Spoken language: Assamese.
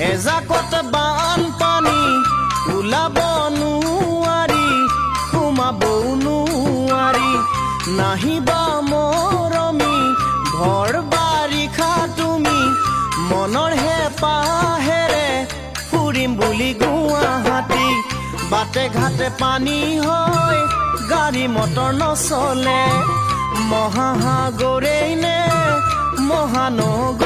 এজাকত বানপানী ওলাব নোৱাৰি সোমাব নোৱাৰি নাহিবা মৰমী ভৰ বাৰিষা তুমি মনৰ হেঁপাহেৰে ফুৰিম বুলি গুৱাহাটী বাটে ঘাটে পানী হয় গাড়ী মটৰ নচলে মহাসাগৰেই নে মহানগৰ